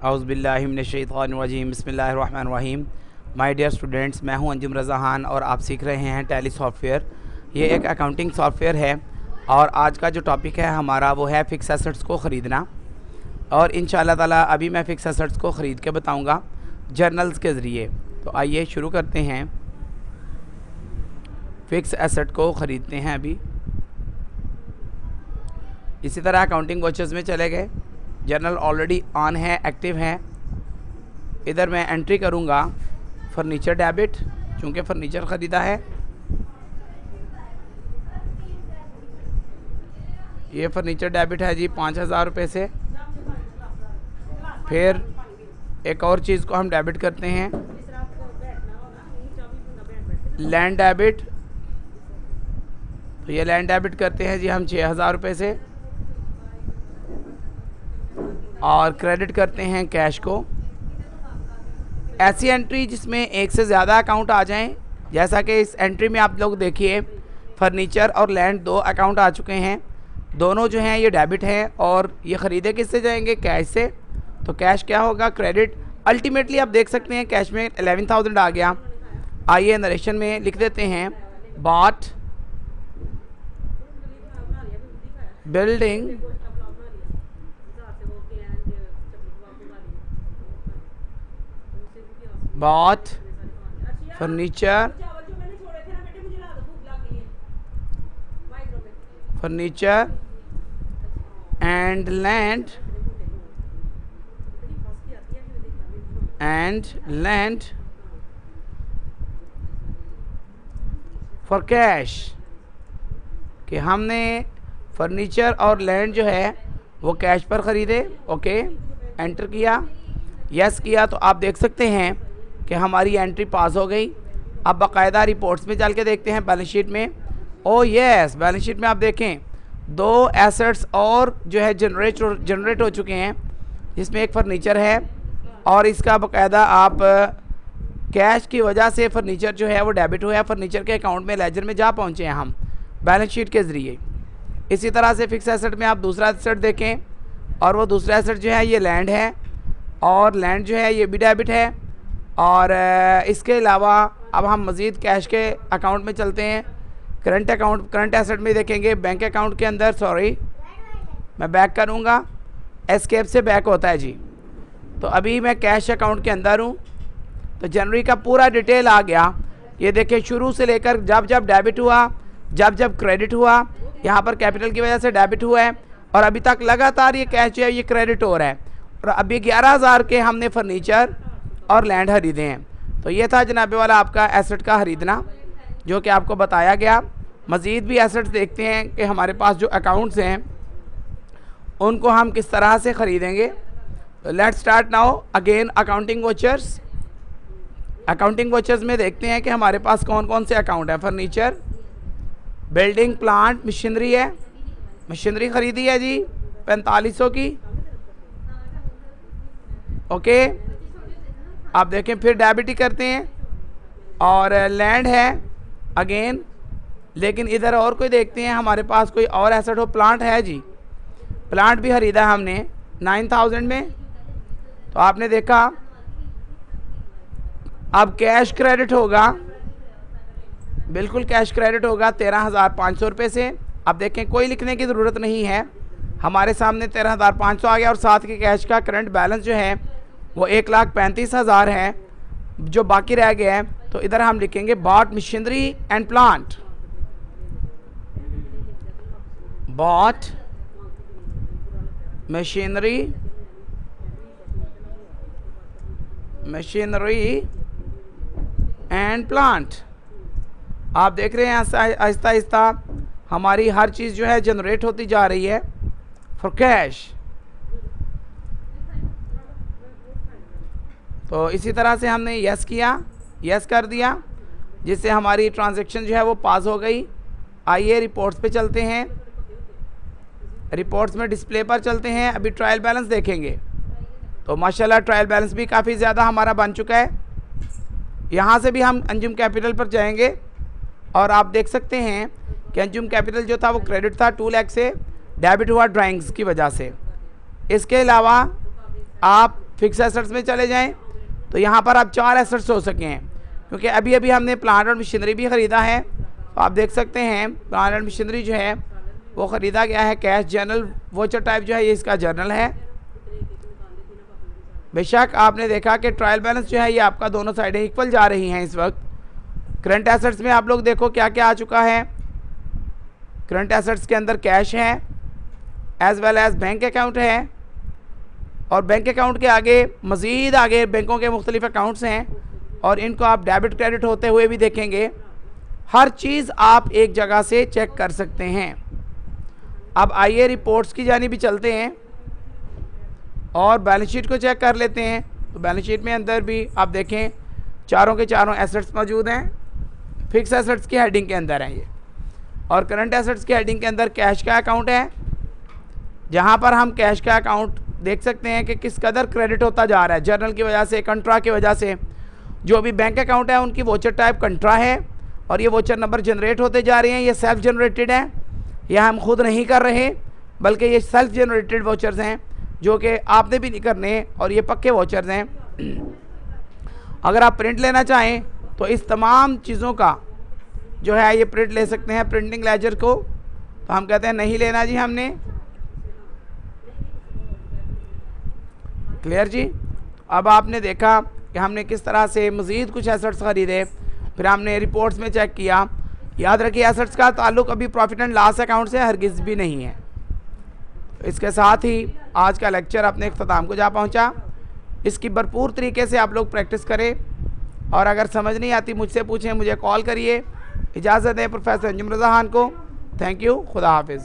औज़ुबिल्लाहिमिनश्शैतानिर्रजीम बिस्मिल्लाहिर्रहमानिर्रहीम। My dear students, मैं हूं अंजुम रज़ा खान और आप सीख रहे हैं टैली सॉफ्टवेयर। ये एक अकाउंटिंग सॉफ्टवेयर है और आज का जो टॉपिक है हमारा वो है फ़िक्स एसेट्स को ख़रीदना। और इंशाअल्लाह ताला अभी मैं फ़िक्स एसेट्स को ख़रीद के बताऊंगा जर्नल्स के ज़रिए। तो आइए शुरू करते हैं। फ़िक्स एसेट को ख़रीदते हैं अभी। इसी तरह अकाउंटिंग वॉचर्स में चले गए, जर्नल ऑलरेडी ऑन है, एक्टिव है। इधर मैं एंट्री करूँगा फर्नीचर डेबिट, चूँकि फ़र्नीचर ख़रीदा है। ये फ़र्नीचर डेबिट है जी 5,000 रुपये से। फिर एक और चीज़ को हम डेबिट करते हैं, लैंड डेबिट। तो ये लैंड डेबिट करते हैं जी हम 6,000 रुपये से। और क्रेडिट करते हैं कैश को। ऐसी एंट्री जिसमें एक से ज़्यादा अकाउंट आ जाएं, जैसा कि इस एंट्री में आप लोग देखिए फर्नीचर और लैंड दो अकाउंट आ चुके हैं। दोनों जो हैं ये डेबिट हैं और ये ख़रीदे किससे जाएंगे? कैश से। तो कैश क्या होगा? क्रेडिट। अल्टीमेटली आप देख सकते हैं कैश में 11,000 आ गया। आइए नरेशन में लिख देते हैं, bought building bought furniture and land for cash. कि हमने फर्नीचर और लैंड जो है वो कैश पर ख़रीदे। ओके, एंटर किया, यस किया। तो आप देख सकते हैं कि हमारी एंट्री पास हो गई। अब बाकायदा रिपोर्ट्स में चल के देखते हैं बैलेंस शीट में। ओ यस, बैलेंस शीट में आप देखें दो एसेट्स और जो है जनरेट हो चुके हैं, जिसमें एक फ़र्नीचर है और इसका बाकायदा आप कैश की वजह से फ़र्नीचर जो है वो डेबिट हुआ है, फ़र्नीचर के अकाउंट में लेजर में जा पहुँचे हैं हम बैलेंस शीट के ज़रिए। इसी तरह से फिक्स एसेट में आप दूसरा एसेट देखें और वो दूसरा एसेट जो है ये लैंड है और लैंड जो है ये भी डेबिट है। और इसके अलावा अब हम मज़ीद कैश के अकाउंट में चलते हैं। करंट एसेट में देखेंगे बैंक अकाउंट के अंदर, सॉरी मैं बैक करूँगा, एस्केप से बैक होता है जी। तो अभी मैं कैश अकाउंट के अंदर हूँ। तो जनवरी का पूरा डिटेल आ गया। ये देखिए शुरू से लेकर जब जब डेबिट हुआ, जब जब क्रेडिट हुआ, यहाँ पर कैपिटल की वजह से डेबिट हुआ है और अभी तक लगातार ये कैश जो है ये क्रेडिट हो रहा है। और अभी 11,000 के हमने फर्नीचर और लैंड खरीदे हैं। तो ये था जनाबे वाला आपका एसेट का ख़रीदना, जो कि आपको बताया गया। मज़ीद भी एसेट्स देखते हैं कि हमारे पास जो अकाउंट्स हैं उनको हम किस तरह से ख़रीदेंगे। तो let's start now again accounting watchers. Accounting watchers में देखते हैं कि हमारे पास कौन कौन से अकाउंट हैं। फर्नीचर, बिल्डिंग, प्लांट, मशीनरी है। मशीनरी ख़रीदी है जी 4500 की। ओके, आप देखें फिर डेबिट ही करते हैं। और लैंड है अगेन, लेकिन इधर और कोई देखते हैं हमारे पास कोई और एसेट हो। प्लांट है जी, प्लांट भी ख़रीदा है हमने 9,000 में। तो आपने देखा अब कैश क्रेडिट होगा, बिल्कुल कैश क्रेडिट होगा 13,500 रुपये से। अब देखें कोई लिखने की ज़रूरत नहीं है, हमारे सामने 13,500 आ गया और साथ के कैश का करंट बैलेंस जो है वो 1,35,000 है जो बाकी रह गया है। तो इधर हम लिखेंगे bought machinery and plant, bought machinery and plant. आप देख रहे हैं आहिस्ता आहिस्ता हमारी हर चीज़ जो है जनरेट होती जा रही है फॉर कैश। तो इसी तरह से हमने यस किया, यस कर दिया, जिससे हमारी ट्रांजैक्शन जो है वो पास हो गई। आइए रिपोर्ट्स पे चलते हैं। रिपोर्ट्स में डिस्प्ले पर चलते हैं। अभी ट्रायल बैलेंस देखेंगे तो माशाल्लाह ट्रायल बैलेंस भी काफ़ी ज़्यादा हमारा बन चुका है। यहाँ से भी हम अंजुम कैपिटल पर जाएंगे और आप देख सकते हैं कि अंजुम कैपिटल जो था वो क्रेडिट था 2 लाख से, डेबिट हुआ ड्राइंग्स की वजह से। इसके अलावा आप फिक्स एसेट्स में चले जाएं तो यहाँ पर आप 4 एसेट्स हो सके हैं, क्योंकि अभी अभी हमने प्लांट और मशीनरी भी ख़रीदा है। तो आप देख सकते हैं प्लांट एंड मशीनरी जो है वो ख़रीदा गया है। कैश जर्नल वोचर टाइप जो है ये इसका जर्नल है। बेशक आपने देखा कि ट्रायल बैलेंस जो है ये आपका दोनों साइडें इक्वल जा रही हैं इस वक्त। करंट एसेट्स में आप लोग देखो क्या क्या आ चुका है। करंट एसेट्स के अंदर कैश है as well as bank account है, और बैंक अकाउंट के आगे मज़ीद आगे बैंकों के मुख्तलिफ अकाउंट्स हैं और इनको आप डेबिट क्रेडिट होते हुए भी देखेंगे। हर चीज़ आप एक जगह से चेक कर सकते हैं। अब आइए रिपोर्ट्स की जानी भी चलते हैं और बैलेंस शीट को चेक कर लेते हैं। तो बैलेंस शीट में अंदर भी आप देखें चारों के चारों एसेट्स मौजूद हैं। फिक्स एसेट्स की हेडिंग के अंदर हैं ये, और करंट एसेट्स की हेडिंग के अंदर कैश का अकाउंट है, जहां पर हम कैश का अकाउंट देख सकते हैं कि किस कदर क्रेडिट होता जा रहा है जर्नल की वजह से, कंट्रा की वजह से। जो भी बैंक अकाउंट है उनकी वोचर टाइप कंट्रा है और ये वोचर नंबर जनरेट होते जा रहे हैं। ये सेल्फ जनरेटेड है, यह हम खुद नहीं कर रहे, बल्कि ये सेल्फ जनरेटेड वोचर्स हैं जो कि आपने भी नहीं करने, और ये पक्के वोचर्स हैं। अगर आप प्रिंट लेना चाहें तो इस तमाम चीज़ों का जो है ये प्रिंट ले सकते हैं। प्रिंटिंग लेजर को तो हम कहते हैं नहीं लेना जी हमने। क्लियर जी। अब आपने देखा कि हमने किस तरह से मज़ीद कुछ एसेट्स ख़रीदे, फिर हमने रिपोर्ट्स में चेक किया। याद रखिए एसेट्स का ताल्लुक़ अभी प्रॉफिट एंड लॉस अकाउंट से हरगिज़ भी नहीं है। इसके साथ ही आज का लेक्चर अपने इख्तिताम को जा पहुंचा। इसकी भरपूर तरीके से आप लोग प्रैक्टिस करें, और अगर समझ नहीं आती मुझसे पूछें, मुझे कॉल करिए। इजाज़त दें प्रोफेसर अंजुम रज़ा खान को। थैंक यू, खुदा हाफिज़।